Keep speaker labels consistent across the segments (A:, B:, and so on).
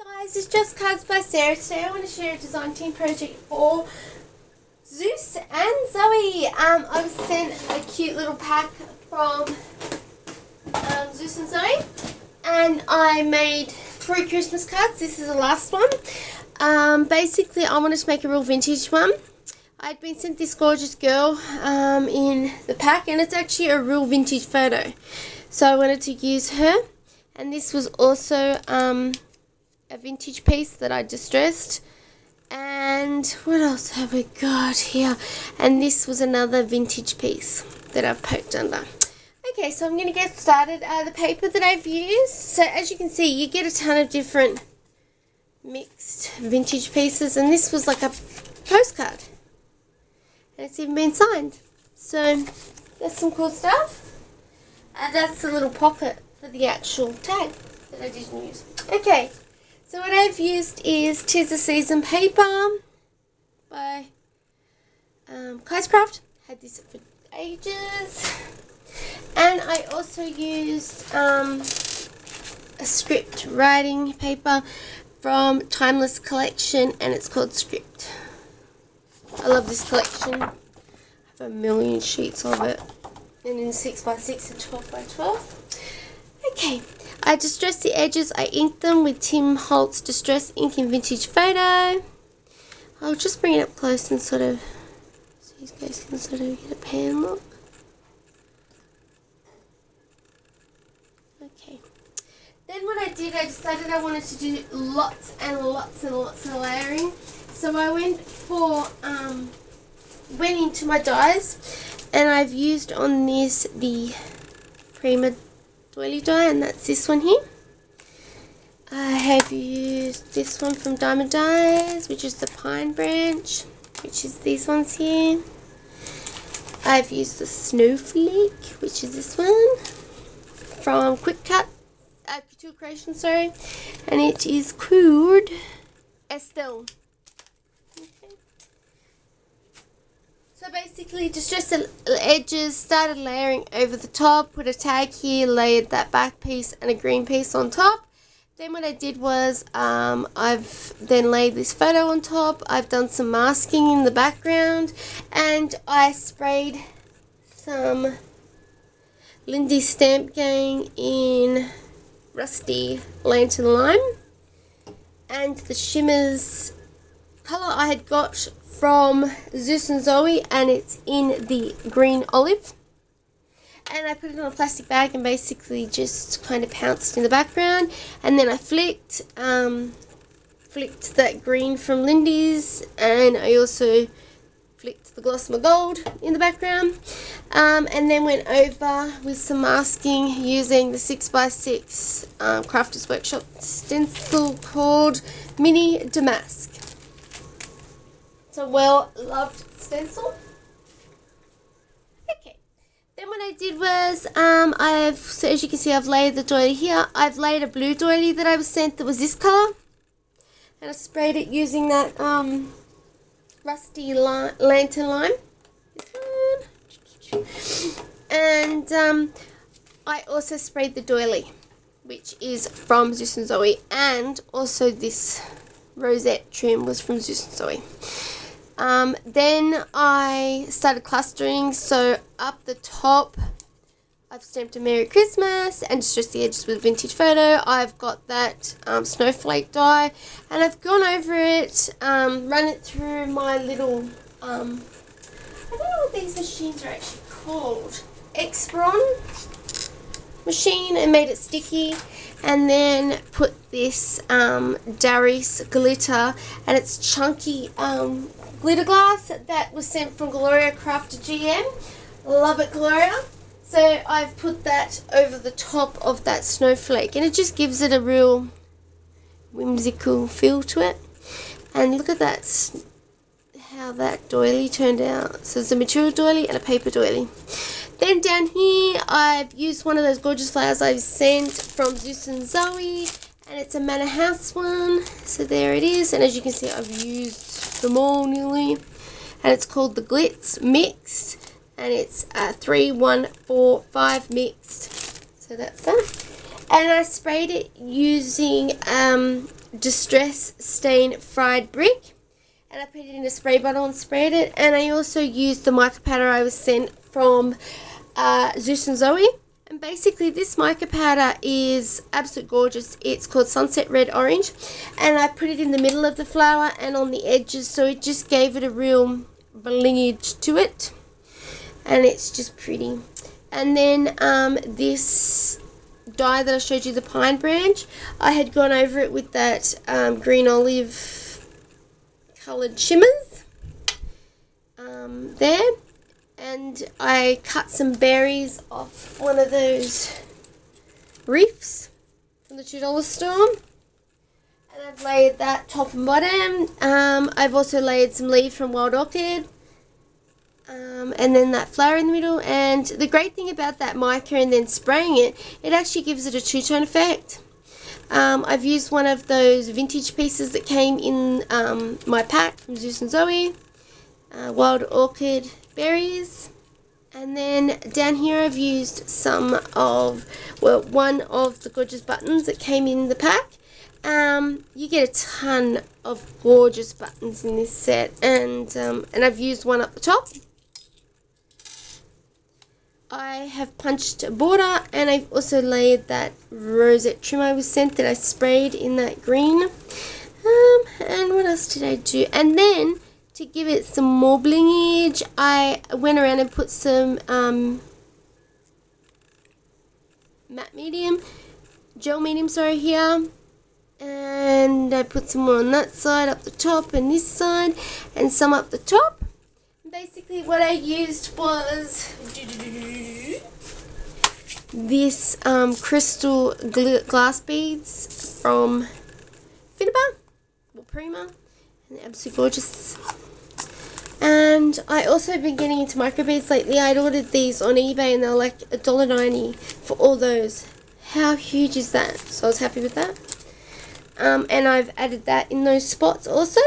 A: Guys, it's just cards by Sara. Today I want to share a design team project for Zeus and Zoe. I was sent a cute little pack from Zeus and Zoe, and I made 3 Christmas cards. This is the last one. Basically, I wanted to make a real vintage one. I'd been sent this gorgeous girl in the pack, and it's actually a real vintage photo. So I wanted to use her, and this was also a vintage piece that I distressed. And what else have we got here? And this was another vintage piece that I've poked under. Okay, so I'm going to get started. The paper that I've used, so as you can see, you get a ton of different mixed vintage pieces, and this was like a postcard, and it's even been signed. So that's some cool stuff. And that's the little pocket for the actual tag that I didn't use. Okay, so what I've used is 'Tis the Season paper by Crafty. Had this for ages. And I also used a script writing paper from Timeless Collection, and it's called Script. I love this collection. I have a million sheets of it. And in 6x6 and 12x12. Okay, I distressed the edges. I inked them with Tim Holtz Distress Ink in Vintage Photo. I'll just bring it up close and sort of, so you guys can sort of get a pan look. Okay. Then what I did, I decided I wanted to do lots and lots and lots of layering. So I went into my dies, and I've used on this the Prima doily die, and that's this one here. I have used this one from Diamond Dies, which is the Pine Branch, which is these ones here. I've used the Snowflake, which is this one from Couture Creation, sorry, and it is called Estelle. So basically, distressed the edges, started layering over the top, put a tag here, layered that back piece and a green piece on top. Then what I did was, I've then laid this photo on top. I've done some masking in the background, and I sprayed some Lindy Stamp Gang in Rusty Lantern Lime. And the shimmers colour I had got from Zeus and Zoe, and it's in the green olive. And I put it on a plastic bag and basically just kind of pounced in the background, and then I flicked that green from Lindy's, and I also flicked the Glossima Gold in the background, and then went over with some masking using the 6x6 Crafters Workshop stencil called Mini Damask. It's a well-loved stencil. Okay, then what I did was, so as you can see, I've laid the doily here. I've laid a blue doily that I was sent that was this colour, and I sprayed it using that Rusty Lantern Lime. This one. And I also sprayed the doily, which is from Zeus and Zoe, and also this rosette trim was from Zeus and Zoe. Then I started clustering, so up the top I've stamped a Merry Christmas and distressed the edges with Vintage Photo. I've got that Snowflake die, and I've gone over it, run it through my little, I don't know what these machines are actually called, Xbron machine, and made it sticky, and then put this Darius glitter, and it's chunky glitter glass that was sent from Gloria Crafty GM. Love it, Gloria. So I've put that over the top of that snowflake, and it just gives it a real whimsical feel to it. And look at that, how that doily turned out. So it's a material doily and a paper doily. Then down here I've used one of those gorgeous flowers I've sent from Zeus and Zoe, and it's a Manor House one. So there it is, and as you can see, I've used them all nearly, and it's called the Glitz Mixed, and it's 3, 1, 4, 5 mixed. So that's that. And I sprayed it using Distress Stain Fried Brick. And I put it in a spray bottle and sprayed it. And I also used the mica powder I was sent from Zeus and Zoe. And basically this mica powder is absolute gorgeous. It's called Sunset Red Orange. And I put it in the middle of the flower and on the edges. So it just gave it a real blingage to it. And it's just pretty. And then this dye that I showed you, the pine branch, I had gone over it with that green olive coloured shimmers there, and I cut some berries off one of those reefs from the $2 store, and I've layered that top and bottom. I've also layered some leaves from Wild Orchid, and then that flower in the middle. And the great thing about that mica and then spraying it, it actually gives it a two-tone effect. I've used one of those vintage pieces that came in my pack from Zeus and Zoe, Wild Orchid berries. And then down here I've used some of, well, one of the gorgeous buttons that came in the pack. You get a ton of gorgeous buttons in this set, and I've used one up the top. I have punched a border, and I've also layered that rosette trim I was sent that I sprayed in that green. And what else did I do? And then to give it some more blingage, I went around and put some gel medium, sorry, here. And I put some more on that side, up the top, and this side, and some up the top. Basically what I used was this crystal glass beads from Finnabar, or Prima, and they're absolutely gorgeous. And I also been getting into micro beads lately. I'd ordered these on eBay and they're like $1.90 for all those. How huge is that? So I was happy with that. And I've added that in those spots also.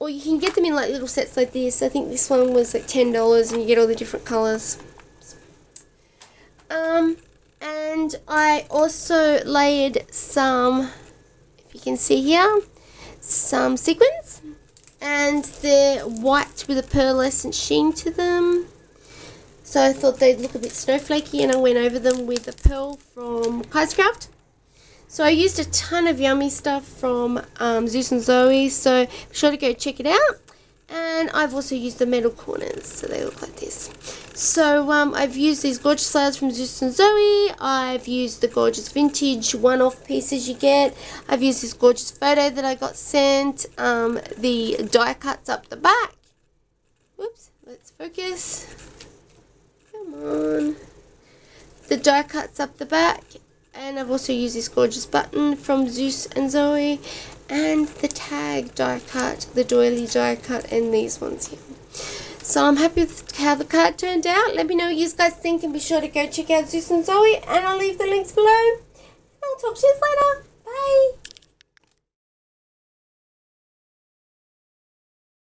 A: Or you can get them in like little sets like this. I think this one was like $10 and you get all the different colours. And I also layered some, if you can see here, some sequins. And they're white with a pearlescent sheen to them. So I thought they'd look a bit snowflakey, and I went over them with a pearl from Craft. So I used a ton of yummy stuff from Zeus and Zoe, so be sure to go check it out. And I've also used the metal corners, so they look like this. So I've used these gorgeous flowers from Zeus and Zoe. I've used the gorgeous vintage one-off pieces you get. I've used this gorgeous photo that I got sent. The die cuts up the back. Whoops, let's focus. Come on. The die cuts up the back. And I've also used this gorgeous button from Zeus and Zoe, and the tag die cut, the doily die cut, and these ones here. So I'm happy with how the card turned out. Let me know what you guys think, and be sure to go check out Zeus and Zoe, and I'll leave the links below. I'll talk to you later. Bye.